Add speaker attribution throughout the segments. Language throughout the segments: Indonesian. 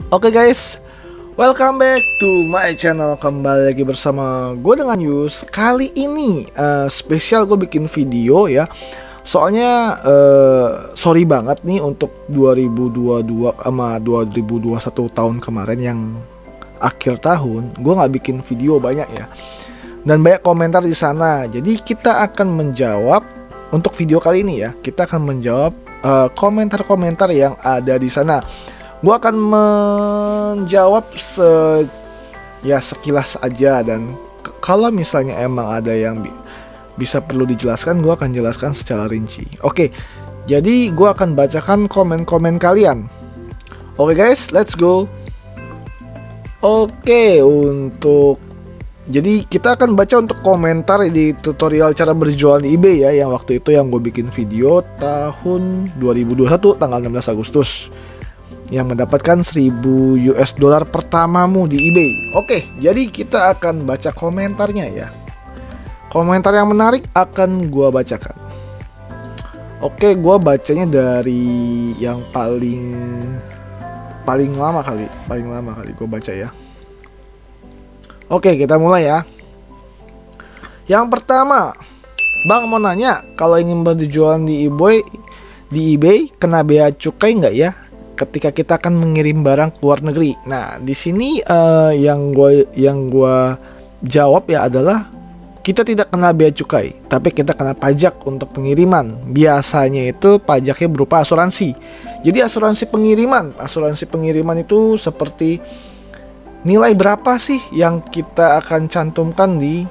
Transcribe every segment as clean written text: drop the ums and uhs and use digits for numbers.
Speaker 1: Oke guys, welcome back to my channel. Kembali lagi bersama gue dengan Yus. Kali ini spesial gue bikin video ya. Soalnya sorry banget nih untuk 2022 sama 2021 tahun kemarin yang akhir tahun gue nggak bikin video banyak ya. Dan banyak komentar di sana. Jadi kita akan menjawab untuk video kali ini ya. Kita akan menjawab komentar-komentar yang ada di sana. Gue akan menjawab sekilas aja, dan kalau misalnya emang ada yang bisa perlu dijelaskan, gue akan jelaskan secara rinci. Oke, jadi gue akan bacakan komen-komen kalian. Oke guys, let's go. Oke, jadi kita akan baca untuk komentar di tutorial cara berjualan di eBay ya, yang waktu itu yang gue bikin video tahun 2021 tanggal 16 Agustus. Yang mendapatkan 1000 US dollar pertamamu di eBay. Oke, jadi kita akan baca komentarnya ya. Komentar yang menarik akan gua bacakan. Oke, gua bacanya dari yang paling lama kali gua baca ya. Oke, kita mulai ya. Yang pertama, Bang mau nanya, kalau ingin berjualan di eBay kena bea cukai nggak ya ketika kita akan mengirim barang ke luar negeri? Nah, di sini yang gua jawab ya adalah kita tidak kena bea cukai, tapi kita kena pajak untuk pengiriman. Biasanya itu pajaknya berupa asuransi. Jadi asuransi pengiriman itu seperti nilai berapa sih yang kita akan cantumkan di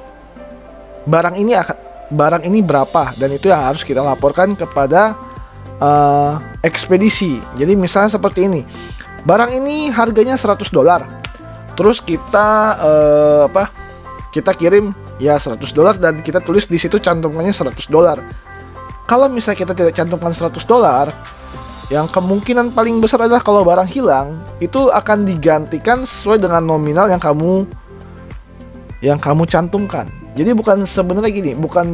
Speaker 1: barang ini berapa, dan itu yang harus kita laporkan kepada ekspedisi. Jadi misalnya seperti ini, barang ini harganya 100 dolar, terus kita kita kirim ya 100 dolar, dan kita tulis di situ cantumkannya 100 dolar. Kalau misalnya kita tidak cantumkan 100 dolar, yang kemungkinan paling besar adalah kalau barang hilang, itu akan digantikan sesuai dengan nominal yang kamu cantumkan. Jadi bukan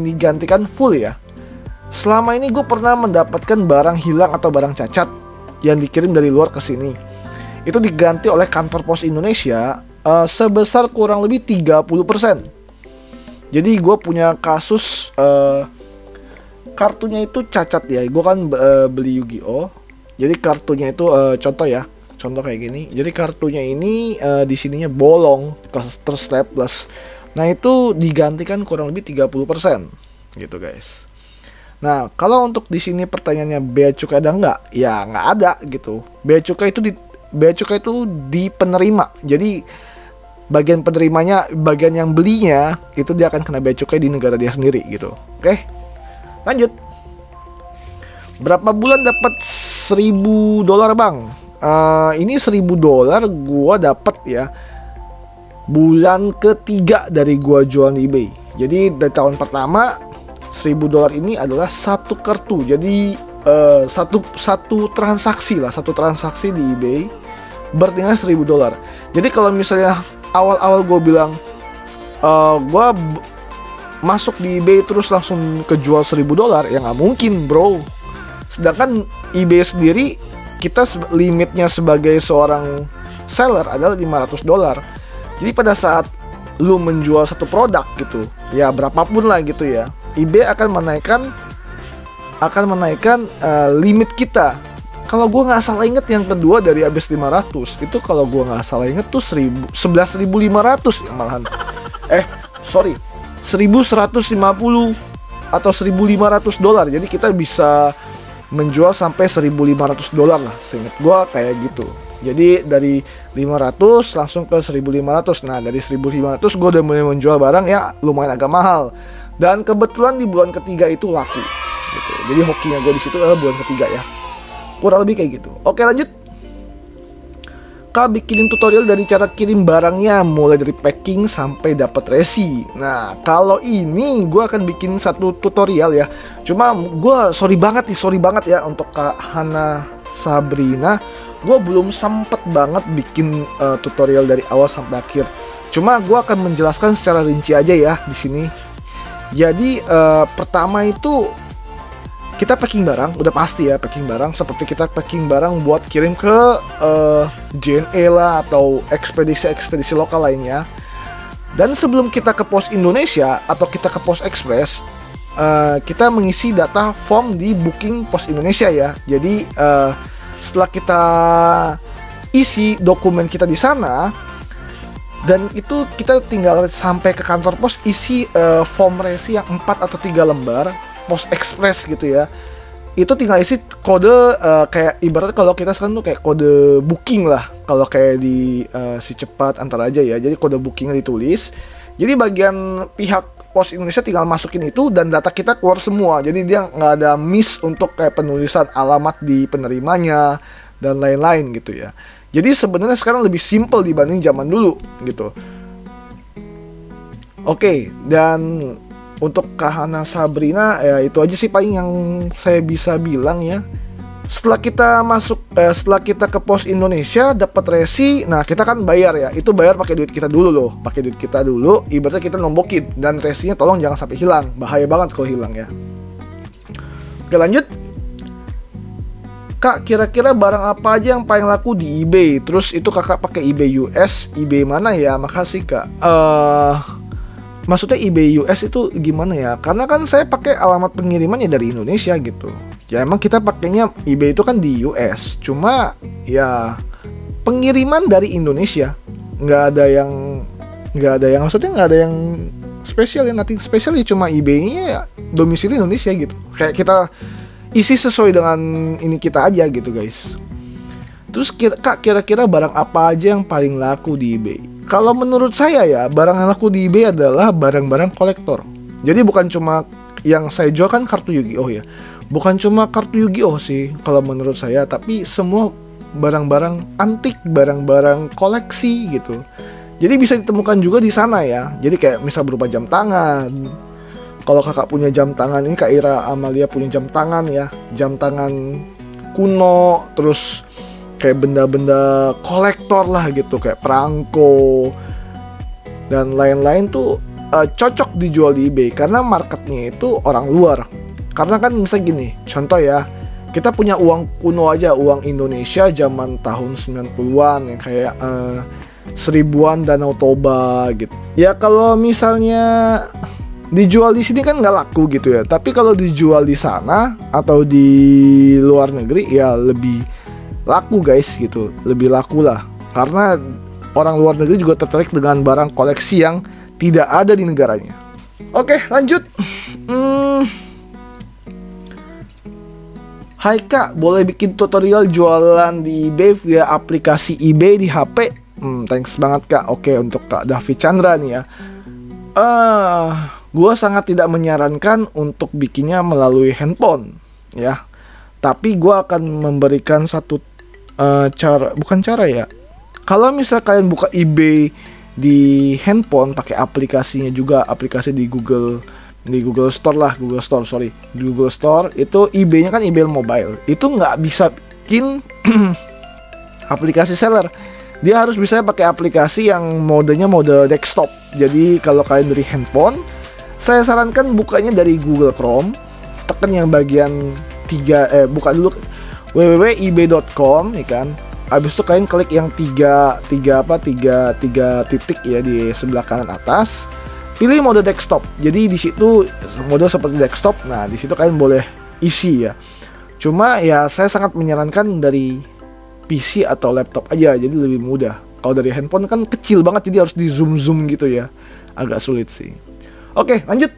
Speaker 1: digantikan full ya. Selama ini gue pernah mendapatkan barang hilang atau barang cacat yang dikirim dari luar ke sini. Itu diganti oleh kantor pos Indonesia sebesar kurang lebih 30%. Jadi gue punya kasus kartunya itu cacat ya. Gue kan beli Yu-Gi-Oh. Jadi kartunya itu contoh kayak gini. Jadi kartunya ini di sininya bolong, terstaples. Nah, itu digantikan kurang lebih 30% gitu guys. Nah, kalau untuk di sini pertanyaannya bea cukai ada nggak? Ya nggak ada gitu. Bea cukai itu di penerima. Jadi bagian penerimanya, bagian yang belinya itu dia akan kena bea cukai di negara dia sendiri gitu. Oke, lanjut. Berapa bulan dapat 1000 dolar bang? Ini 1000 dolar gua dapat ya bulan ketiga dari gua jualan di eBay. Jadi dari tahun pertama 1000 dolar ini adalah satu kartu. Jadi satu transaksi di eBay bernilai 1000 dolar. Jadi kalau misalnya awal-awal gue bilang gue masuk di eBay terus langsung kejual 1000 dolar, ya nggak mungkin bro. Sedangkan eBay sendiri, kita limitnya sebagai seorang seller adalah 500 dolar. Jadi pada saat lu menjual satu produk gitu, ya berapapun lah gitu ya, eBay akan menaikkan limit kita. Kalau gue nggak salah inget yang kedua dari habis 500 itu, kalau gue nggak salah inget tuh 11.500 ya malahan. 1150 atau 1.500 dolar. Jadi kita bisa menjual sampai 1.500 dolar lah, seinget gue kayak gitu. Jadi dari 500 langsung ke 1.500. Nah, dari 1.500 gue udah mulai menjual barang ya lumayan agak mahal. Dan kebetulan di bulan ketiga itu laku gitu. Jadi hokinya gue di situ adalah bulan ketiga ya. Kurang lebih kayak gitu. Oke, lanjut. Kak bikinin tutorial dari cara kirim barangnya, mulai dari packing sampai dapat resi. Nah, kalau ini gue akan bikin satu tutorial ya. Cuma gue sorry banget ya untuk Kak Hana Sabrina. Gue belum sempet banget bikin tutorial dari awal sampai akhir. Cuma gue akan menjelaskan secara rinci aja ya di sini. Jadi pertama itu kita packing barang, udah pasti ya packing barang, seperti kita packing barang buat kirim ke JNE lah atau ekspedisi lokal lainnya. Dan sebelum kita ke pos Indonesia atau kita ke pos ekspres, kita mengisi data form di booking pos Indonesia ya. Jadi setelah kita isi dokumen kita di sana, dan itu kita tinggal sampai ke kantor pos, isi form resi yang 4 atau 3 lembar pos ekspres gitu ya. Itu tinggal isi kode kayak ibarat kalau kita sekarang tuh kayak kode booking lah, kalau kayak di si cepat antar aja ya. Jadi kode bookingnya ditulis, jadi bagian pihak pos Indonesia tinggal masukin itu dan data kita keluar semua. Jadi dia nggak ada miss untuk kayak penulisan alamat di penerimanya dan lain-lain gitu ya. Jadi sebenarnya sekarang lebih simple dibanding zaman dulu gitu. Oke, dan untuk Kak Hana Sabrina ya itu aja sih paling yang saya bisa bilang ya. Setelah kita ke pos Indonesia dapat resi, nah kita kan bayar ya. Itu bayar pakai duit kita dulu loh, pakai duit kita dulu. Ibaratnya kita nombokin, dan resinya tolong jangan sampai hilang. Bahaya banget kalau hilang ya. Oke, lanjut. Kak, kira-kira barang apa aja yang paling laku di eBay? Terus itu kakak pakai eBay US, eBay mana ya? Makasih kak. Maksudnya eBay US itu gimana ya? Karena kan saya pakai alamat pengirimannya dari Indonesia gitu. Ya emang kita pakainya eBay itu kan di US. Cuma ya pengiriman dari Indonesia. Nggak ada yang maksudnya nggak ada yang spesial ya, nothing spesial ya, cuma eBay-nya ya domisili Indonesia gitu. Kayak kita isi sesuai dengan ini kita aja gitu guys. Terus kak, kira-kira barang apa aja yang paling laku di eBay? Kalau menurut saya ya, barang yang laku di eBay adalah barang-barang kolektor. Jadi bukan cuma yang saya jual kan kartu Yu-Gi-Oh ya. Bukan cuma kartu Yu-Gi-Oh sih kalau menurut saya, tapi semua barang-barang antik, barang-barang koleksi gitu. Jadi bisa ditemukan juga di sana ya. Jadi kayak misal berupa jam tangan. Kalau kakak punya jam tangan, ini Kak Ira Amalia punya jam tangan ya, jam tangan kuno, terus kayak benda-benda kolektor lah gitu, kayak perangko dan lain-lain tuh cocok dijual di eBay karena marketnya itu orang luar. Karena kan misalnya gini, contoh ya, kita punya uang kuno aja, uang Indonesia zaman tahun 90-an yang kayak seribuan Danau Toba gitu. Ya kalau misalnya dijual di sini kan nggak laku gitu ya. Tapi kalau dijual di sana atau di luar negeri ya lebih laku guys gitu. Lebih laku lah. Karena orang luar negeri juga tertarik dengan barang koleksi yang tidak ada di negaranya. Oke, lanjut. Hai Kak, boleh bikin tutorial jualan di eBay via aplikasi eBay di HP? Thanks banget Kak. Oke, untuk Kak David Chandra nih ya. Gue sangat tidak menyarankan untuk bikinnya melalui handphone ya. Tapi gue akan memberikan satu bukan cara ya. Kalau misal kalian buka eBay di handphone pakai aplikasinya juga, aplikasi di Google Store lah, di Google Store itu eBay-nya kan eBay mobile. Itu nggak bisa bikin aplikasi seller. Dia harus bisa pakai aplikasi yang modenya mode desktop. Jadi kalau kalian dari handphone, saya sarankan bukanya dari Google Chrome, tekan yang bagian buka dulu www.ebay.com ya kan. Habis itu kalian klik yang tiga titik ya di sebelah kanan atas. Pilih mode desktop. Jadi di situ mode seperti desktop. Nah, di situ kalian boleh isi ya. Cuma ya saya sangat menyarankan dari PC atau laptop aja, jadi lebih mudah. Kalau dari handphone kan kecil banget, jadi harus di zoom gitu ya. Agak sulit sih. Oke, lanjut.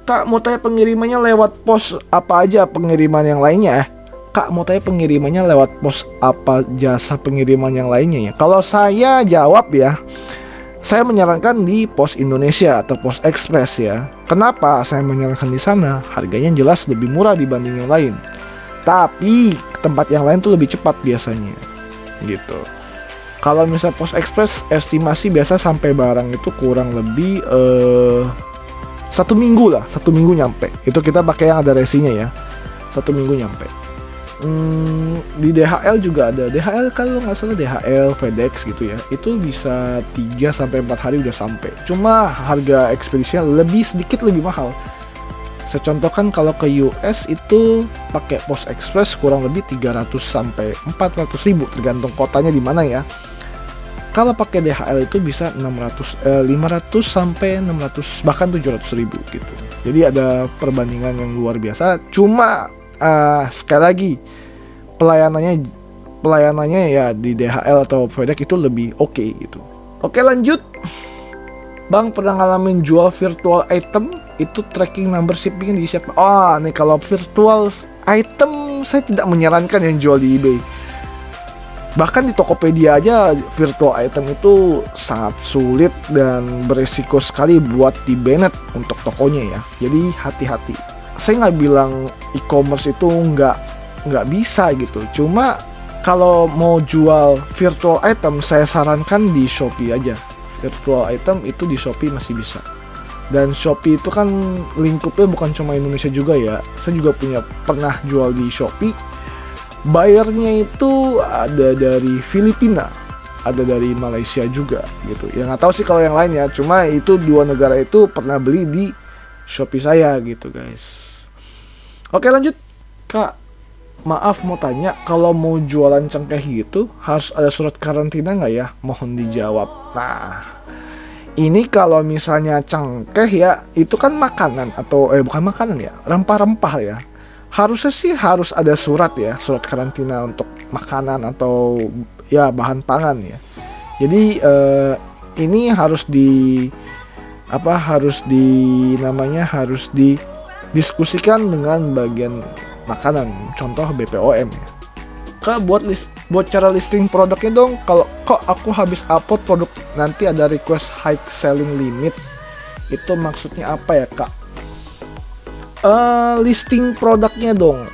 Speaker 1: Kak, mau tanya pengirimannya lewat pos apa aja pengiriman yang lainnya? Kak, mau tanya pengirimannya lewat pos apa jasa pengiriman yang lainnya ya? Kalau saya jawab ya, saya menyarankan di pos Indonesia atau pos ekspres ya. Kenapa saya menyarankan di sana? Harganya jelas lebih murah dibanding yang lain. Tapi tempat yang lain tuh lebih cepat biasanya gitu. Kalau misal pos ekspres estimasi biasa sampai barang itu kurang lebih 1 minggu lah, 1 minggu nyampe. Itu kita pakai yang ada resinya ya, 1 minggu nyampe. Di DHL juga ada. DHL kalau nggak salah DHL, FedEx gitu ya, itu bisa 3-4 hari udah sampai. Cuma harga ekspedisinya sedikit lebih mahal. Saya contohkan kalau ke US itu pakai Post Express kurang lebih 300 sampai 400 ribu tergantung kotanya di mana ya. Kalau pakai DHL itu bisa 500 sampai 600 bahkan 700 ribu gitu. Jadi ada perbandingan yang luar biasa. Cuma sekali lagi pelayanannya ya di DHL atau FedEx itu lebih oke gitu. Oke, lanjut. Bang, pernah ngalamin jual virtual item itu tracking number shipping di siapa? Nih kalau virtual item saya tidak menyarankan yang jual di eBay. Bahkan di Tokopedia aja virtual item itu sangat sulit dan beresiko sekali buat di banned untuk tokonya ya. Jadi hati-hati. Saya nggak bilang e-commerce itu nggak bisa gitu. Cuma kalau mau jual virtual item saya sarankan di Shopee aja. Virtual item itu di Shopee masih bisa. Dan Shopee itu kan lingkupnya bukan cuma Indonesia juga ya. Saya juga pernah jual di Shopee. Bayarnya itu ada dari Filipina, ada dari Malaysia juga gitu. Ya nggak tahu sih kalau yang lain ya. Cuma itu dua negara itu pernah beli di Shopee saya gitu guys. Oke, lanjut. Kak, maaf mau tanya, kalau mau jualan cengkeh gitu harus ada surat karantina nggak ya? Mohon dijawab. Nah, ini kalau misalnya cengkeh ya, itu kan makanan atau bukan makanan ya, rempah-rempah ya. Harusnya sih harus ada surat ya, surat karantina untuk makanan atau ya bahan pangan ya. Jadi ini harus harus didiskusikan dengan bagian makanan, contoh BPOM ya. Kak, buat cara listing produknya dong. Kalau kok aku habis upload produk nanti ada request high selling limit, itu maksudnya apa ya Kak? Listing produknya dong.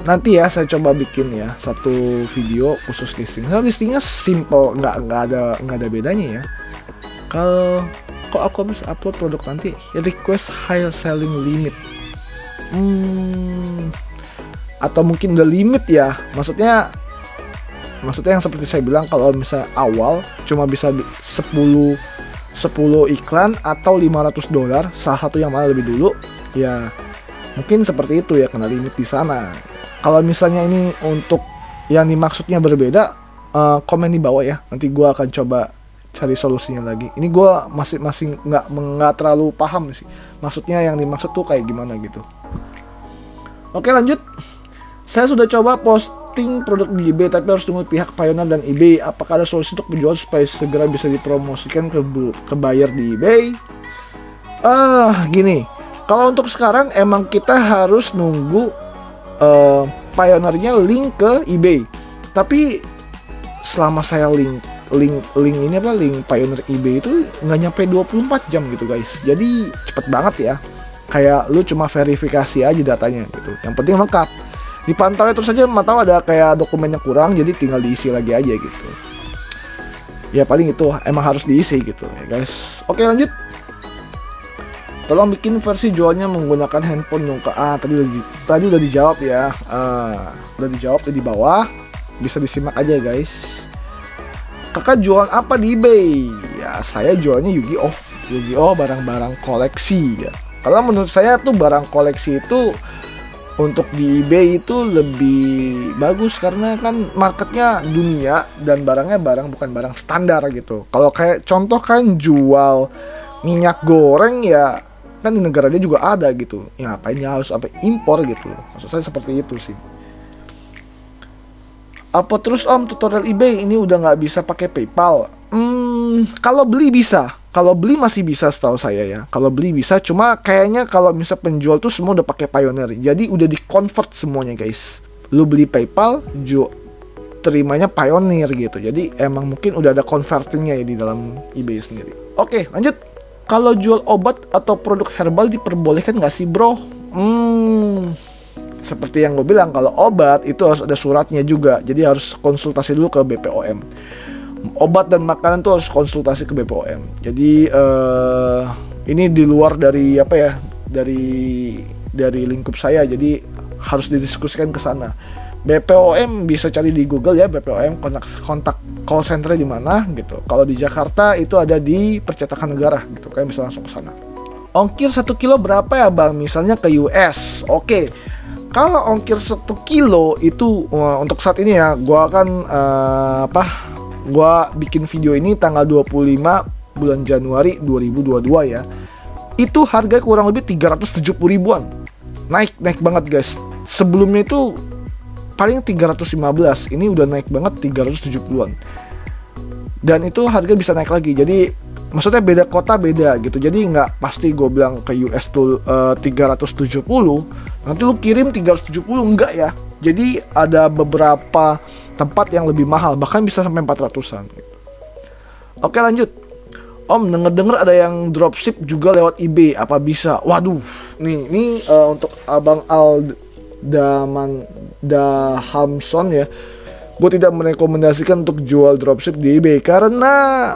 Speaker 1: Nanti ya saya coba bikin ya satu video khusus listing. Listingnya simple, nggak ada bedanya ya. Kalau kok aku habis upload produk nanti request high selling limit. Atau mungkin udah limit ya. Maksudnya yang seperti saya bilang, kalau misalnya awal cuma bisa 10 iklan atau $500, salah satu yang mana lebih dulu ya, mungkin seperti itu ya, kena limit di sana. Kalau misalnya ini untuk yang dimaksudnya berbeda, komen di bawah ya, nanti gue akan coba cari solusinya lagi. Ini gue masih nggak terlalu paham sih maksudnya yang dimaksud tuh kayak gimana gitu. Oke, lanjut. Saya sudah coba posting produk di eBay tapi harus tunggu pihak Payoneer dan eBay. Apakah ada solusi untuk penjual supaya segera bisa dipromosikan ke buyer di eBay? Gini, kalau untuk sekarang emang kita harus nunggu Payoneernya link ke eBay. Tapi selama saya link Payoneer eBay itu nggak nyampe 24 jam gitu guys. Jadi cepet banget ya. Kayak lu cuma verifikasi aja datanya gitu. Yang penting lengkap. Dipantau terus aja, tahu ada kayak dokumennya kurang, jadi tinggal diisi lagi aja gitu. Ya paling itu emang harus diisi gitu ya guys. Oke, lanjut. Tolong bikin versi jualnya menggunakan handphone dong Kak. Tadi udah dijawab ya. Udah dijawab di bawah. Bisa disimak aja guys. Kakak jualan apa di eBay? Ya saya jualnya Yu-Gi-Oh barang-barang koleksi ya. Kalau menurut saya tuh barang koleksi itu untuk di eBay itu lebih bagus karena kan marketnya dunia dan barangnya bukan barang standar gitu. Kalau kayak contoh kan jual minyak goreng ya kan di negara dia juga ada gitu. Ya ngapain ya harus impor gitu. Maksud saya seperti itu sih. Apa terus Om tutorial eBay ini udah nggak bisa pakai PayPal? Kalau beli bisa. Kalau beli masih bisa setahu saya ya. Kalau beli bisa, cuma kayaknya kalau misal penjual tuh semua udah pakai Payoneer. Jadi udah di-convert semuanya guys. Lu beli PayPal, terimanya Payoneer gitu. Jadi emang mungkin udah ada convertingnya ya di dalam eBay sendiri. Oke, lanjut. Kalau jual obat atau produk herbal diperbolehkan nggak sih bro? Seperti yang gue bilang, kalau obat itu harus ada suratnya juga. Jadi harus konsultasi dulu ke BPOM. Obat dan makanan tuh harus konsultasi ke BPOM. Jadi ini di luar dari dari lingkup saya. Jadi harus didiskusikan ke sana. BPOM bisa cari di Google ya, BPOM kontak call center di mana gitu. Kalau di Jakarta itu ada di Percetakan Negara gitu. Kalian bisa langsung ke sana. ongkir 1 kilo berapa ya bang? Misalnya ke US. Oke, kalau ongkir 1 kilo itu untuk saat ini ya, gua akan gua bikin video ini tanggal 25 bulan Januari 2022 ya. Itu harga kurang lebih 370 ribuan. Naik banget guys. Sebelumnya itu paling 315, ini udah naik banget 370-an. Dan itu harga bisa naik lagi. Jadi maksudnya beda kota beda gitu. Jadi nggak pasti gue bilang ke US tuh 370, nanti lu kirim 370, enggak ya. Jadi ada beberapa tempat yang lebih mahal, bahkan bisa sampai 400-an gitu. Oke, lanjut. Om, denger-denger ada yang dropship juga lewat eBay, apa bisa? Waduh, ini untuk Abang Dahamson ya. Gue tidak merekomendasikan untuk jual dropship di eBay karena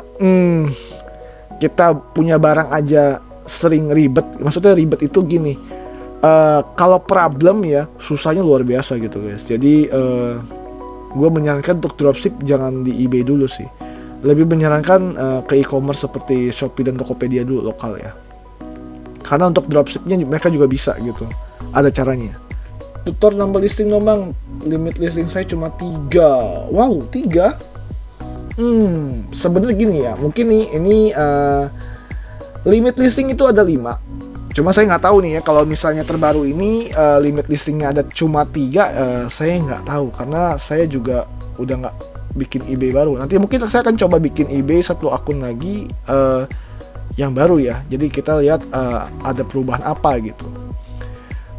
Speaker 1: kita punya barang aja sering ribet. Maksudnya ribet itu gini, kalau problem ya susahnya luar biasa gitu guys. Jadi gue menyarankan untuk dropship jangan di eBay dulu sih. Lebih menyarankan ke e-commerce seperti Shopee dan Tokopedia dulu lokal ya. Karena untuk dropshipnya mereka juga bisa gitu, ada caranya. Tutor nambah listing dong bang, limit listing saya cuma 3. Wow, 3? Sebenarnya gini ya, mungkin nih ini limit listing itu ada 5. Cuma saya nggak tahu nih ya, kalau misalnya terbaru ini limit listingnya ada cuma 3, saya nggak tahu karena saya juga udah nggak bikin eBay baru. Nanti mungkin saya akan coba bikin eBay satu akun lagi yang baru ya. Jadi kita lihat ada perubahan apa gitu.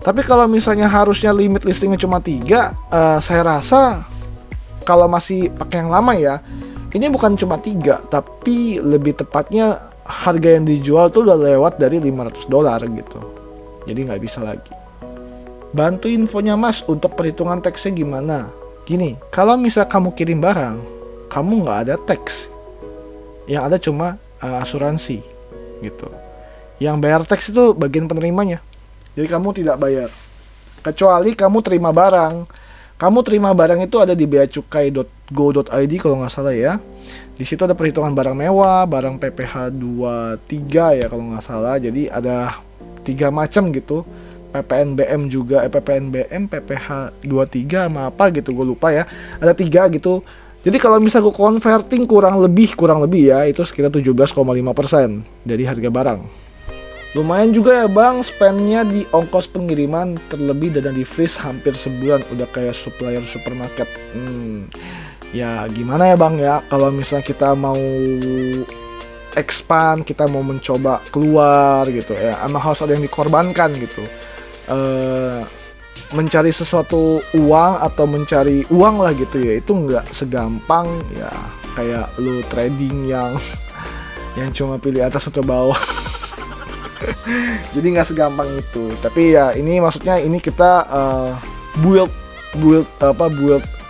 Speaker 1: Tapi kalau misalnya harusnya limit listingnya cuma 3, saya rasa kalau masih pakai yang lama ya, ini bukan cuma 3, tapi lebih tepatnya harga yang dijual tuh udah lewat dari $500 gitu. Jadi nggak bisa lagi. Bantu infonya mas untuk perhitungan teksnya gimana? Gini, kalau misal kamu kirim barang, kamu nggak ada teks, yang ada cuma asuransi gitu. Yang bayar teks itu bagian penerimanya. Jadi kamu tidak bayar, kecuali kamu terima barang. Kamu terima barang itu ada di beacukai.go.id kalau nggak salah ya. Di situ ada perhitungan barang mewah, barang PPh 23 ya kalau nggak salah. Jadi ada 3 macam gitu. PPNBM juga, PPNBM, PPh 23 sama apa gitu, gue lupa ya. Ada 3 gitu. Jadi kalau misal gue converting kurang lebih ya, itu sekitar 17,5% dari harga barang. Lumayan juga ya bang, spendnya di ongkos pengiriman, terlebih dana di freeze hampir sebulan, udah kayak supplier supermarket. Ya gimana ya bang ya, kalau misalnya kita mau expand, kita mau mencoba keluar gitu ya, emang harus ada yang dikorbankan gitu. Mencari sesuatu uang atau mencari uang lah gitu ya, itu nggak segampang ya kayak lu trading yang cuma pilih atas atau bawah. Jadi nggak segampang itu. Tapi ya ini maksudnya ini kita build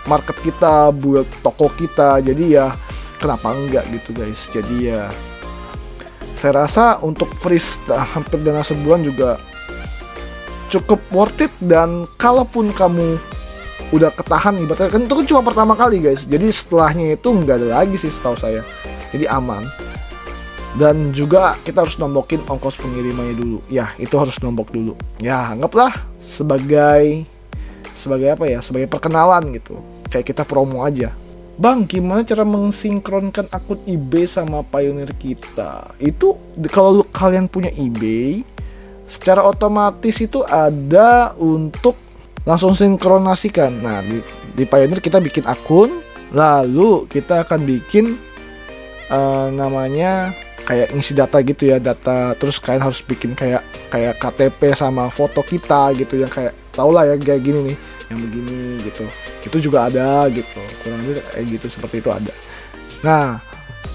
Speaker 1: market kita, build toko kita. Jadi ya kenapa enggak gitu guys. Jadi ya saya rasa untuk freeze hampir dana sebulan juga cukup worth it. Dan kalaupun kamu udah ketahan ibaratnya, kan itu kan cuma pertama kali guys. Jadi setelahnya itu nggak ada lagi sih setahu saya. Jadi aman. Dan juga kita harus nombokin ongkos pengirimannya dulu. Ya, itu harus nombok dulu. Ya, anggaplah sebagai apa ya? Sebagai perkenalan gitu. Kayak kita promo aja. Bang, gimana cara mensinkronkan akun eBay sama Payoneer kita? Itu kalau kalian punya eBay, secara otomatis itu ada untuk langsung sinkronasikan. Nah, di Payoneer kita bikin akun, lalu kita akan bikin namanya kayak ngisi data gitu ya, data, terus kalian harus bikin kayak KTP sama foto kita gitu, yang kayak tau lah ya kayak gini nih, yang begini gitu. Itu juga ada gitu, kurang lebih kayak gitu, seperti itu ada. Nah,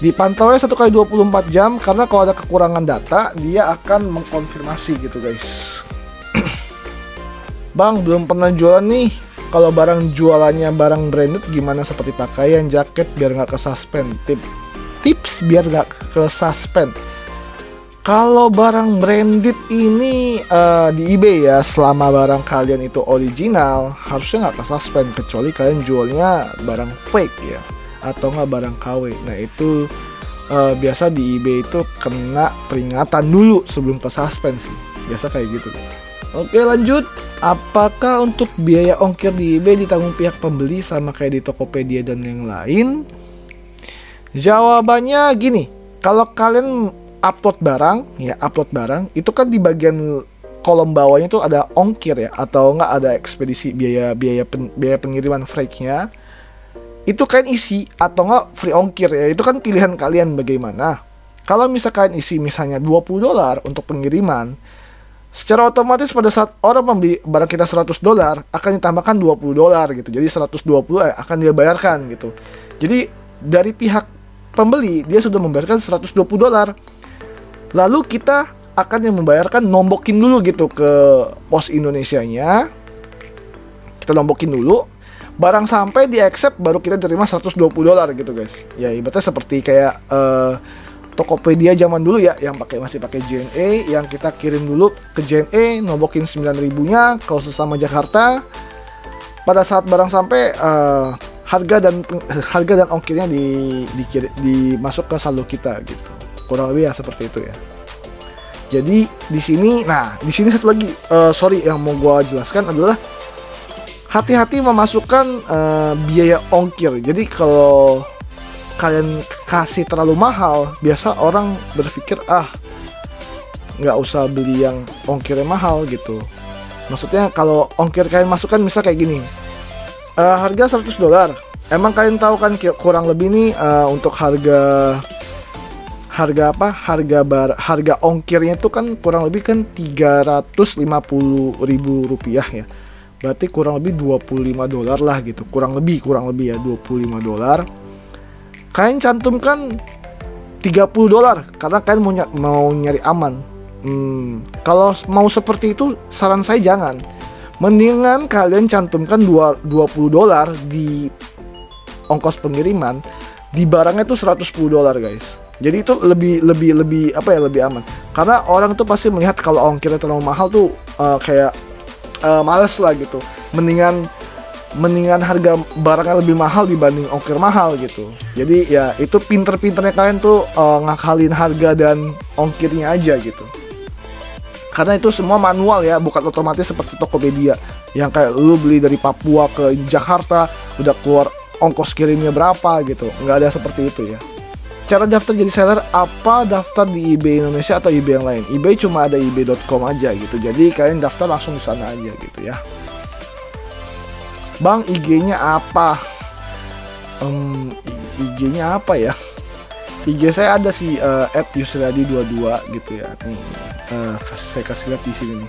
Speaker 1: dipantaunya 1x24 jam, karena kalau ada kekurangan data dia akan mengkonfirmasi gitu guys. Bang, belum pernah jualan nih. Kalau barang jualannya barang branded gimana, seperti pakaian, jaket, biar nggak kesuspend? Tips biar nggak kesuspend. Kalau barang branded ini di eBay ya, selama barang kalian itu original, harusnya nggak kesuspend, kecuali kalian jualnya barang fake ya, atau nggak barang KW. Nah itu biasa di eBay itu kena peringatan dulu sebelum ke suspend sih. Biasa kayak gitu. Oke, lanjut. Apakah untuk biaya ongkir di eBay ditanggung pihak pembeli sama kayak di Tokopedia dan yang lain? Jawabannya gini, kalau kalian upload barang, itu kan di bagian kolom bawahnya tuh ada ongkir ya, atau enggak ada ekspedisi, biaya pengiriman freight-nya. Itu kalian isi atau enggak free ongkir ya, itu kan pilihan kalian bagaimana. Kalau misalkan isi misalnya $20 untuk pengiriman, secara otomatis pada saat orang membeli barang kita $100 akan ditambahkan $20 gitu. Jadi 120 akan dia bayarkan gitu. Jadi dari pihak pembeli dia sudah membayarkan $120. Lalu kita akan yang membayarkan, nombokin dulu gitu ke pos Indonesianya. Kita nombokin dulu. Barang sampai di accept baru kita terima $120 gitu guys. Ya ibaratnya seperti kayak Tokopedia zaman dulu ya, yang masih pakai JNE, yang kita kirim dulu ke JNE, nombokin 9.000-nya kalau sesama Jakarta. Pada saat barang sampai harga dan ongkirnya dimasuk ke saldo kita gitu. Kurang lebih ya seperti itu ya. Jadi di sini satu lagi yang mau gua jelaskan adalah hati-hati memasukkan biaya ongkir. Jadi kalau kalian kasih terlalu mahal, biasa orang berpikir nggak usah beli yang ongkirnya mahal gitu. Maksudnya kalau ongkir kalian masukkan misal kayak gini, harga $100. Emang kalian tahu kan kurang lebih nih untuk harga ongkirnya itu kan kurang lebih kan Rp350.000 ya. Berarti kurang lebih $25 lah gitu. Kurang lebih ya $25. Kalian cantumkan $30 karena kalian mau nyari aman. Kalau mau seperti itu saran saya jangan. Mendingan kalian cantumkan $20 di ongkos pengiriman, di barangnya tuh $110 guys. Jadi itu lebih aman. Karena orang tuh pasti melihat kalau ongkirnya terlalu mahal tuh kayak males lah gitu. Mendingan harga barangnya lebih mahal dibanding ongkir mahal gitu. Jadi ya itu pinter-pinternya kalian tuh ngakalin harga dan ongkirnya aja gitu. Karena itu semua manual ya, bukan otomatis seperti Tokopedia yang kayak lu beli dari Papua ke Jakarta udah keluar ongkos kirimnya berapa gitu. Nggak ada seperti itu ya. Cara daftar jadi seller, apa daftar di eBay Indonesia atau eBay yang lain? eBay cuma ada ebay.com aja gitu. Jadi kalian daftar langsung di sana aja gitu ya. Bang, IG-nya apa? IG-nya apa ya? IG saya ada sih @yusradi22 gitu ya. Nih, saya kasih lihat di sini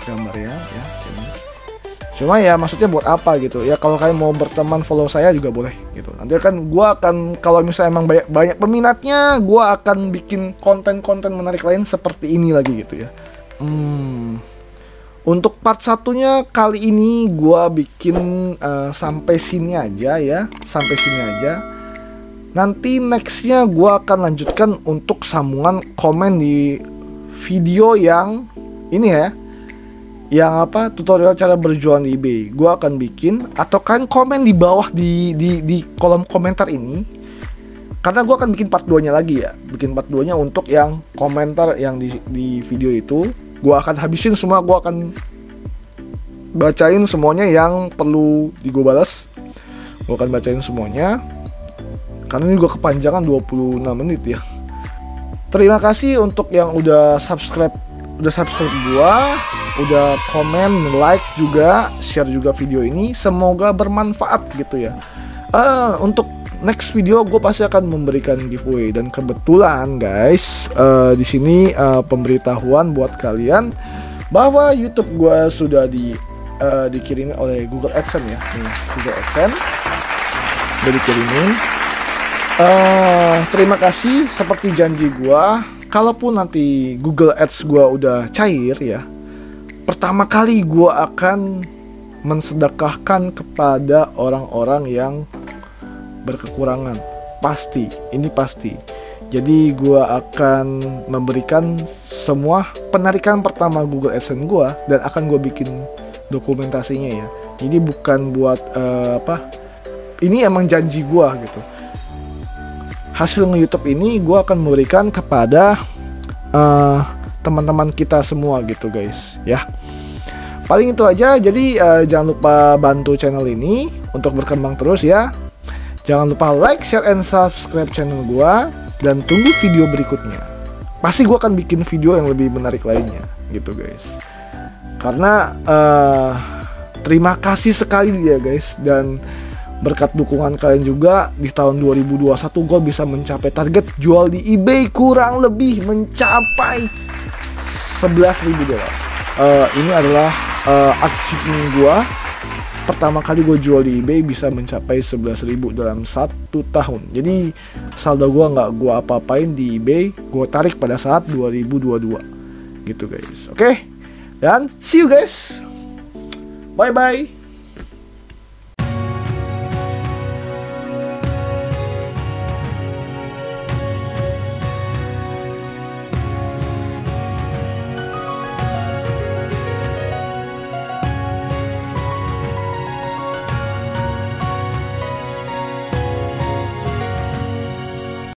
Speaker 1: gambarnya ya, sini. Cuma ya maksudnya buat apa gitu ya, kalau kalian mau berteman follow saya juga boleh gitu. Nanti kan gua akan, kalau misalnya emang banyak peminatnya, gua akan bikin konten-konten menarik lain seperti ini lagi gitu ya. Untuk part satunya kali ini gua bikin sampai sini aja ya, sampai sini aja. Nanti nextnya gua akan lanjutkan untuk sambungan komen di video yang ini ya, yang tutorial cara berjualan di eBay. Gua akan bikin, atau kalian komen di bawah di kolom komentar ini, karena gua akan bikin part 2-nya lagi ya, bikin part 2-nya untuk yang komentar yang di video itu. Gua akan habisin semua, gua akan bacain semuanya yang perlu gua balas. Gua akan bacain semuanya, karena ini juga kepanjangan 26 menit ya. Terima kasih untuk yang udah subscribe gua, udah komen, like juga, share juga video ini. Semoga bermanfaat gitu ya. Untuk next video gue pasti akan memberikan giveaway, dan kebetulan guys di sini pemberitahuan buat kalian bahwa YouTube gue sudah dikirimin oleh Google AdSense ya. Nih, Google AdSense udah dikirimin. Terima kasih, seperti janji gua, kalaupun nanti Google Ads gua udah cair ya, pertama kali gua akan mensedekahkan kepada orang-orang yang berkekurangan. Pasti, ini pasti. Jadi gua akan memberikan semua penarikan pertama Google AdSense gua, dan akan gua bikin dokumentasinya ya. Jadi bukan buat ini emang janji gua gitu. hasil nge-YouTube ini gue akan memberikan kepada teman-teman kita semua gitu guys ya. Paling itu aja. Jadi jangan lupa bantu channel ini untuk berkembang terus ya. Jangan lupa like, share, and subscribe channel gua. Dan tunggu video berikutnya. Pasti gua akan bikin video yang lebih menarik lainnya gitu guys. Karena terima kasih sekali ya guys. Dan berkat dukungan kalian juga di tahun 2021 gua bisa mencapai target jual di eBay kurang lebih mencapai $11.000. Ini adalah achievement gue. Pertama kali gue jual di eBay bisa mencapai 11.000 dalam 1 tahun. Jadi saldo gue nggak gue apa-apain di eBay, gue tarik pada saat 2022 gitu guys. Oke, dan see you guys, bye bye.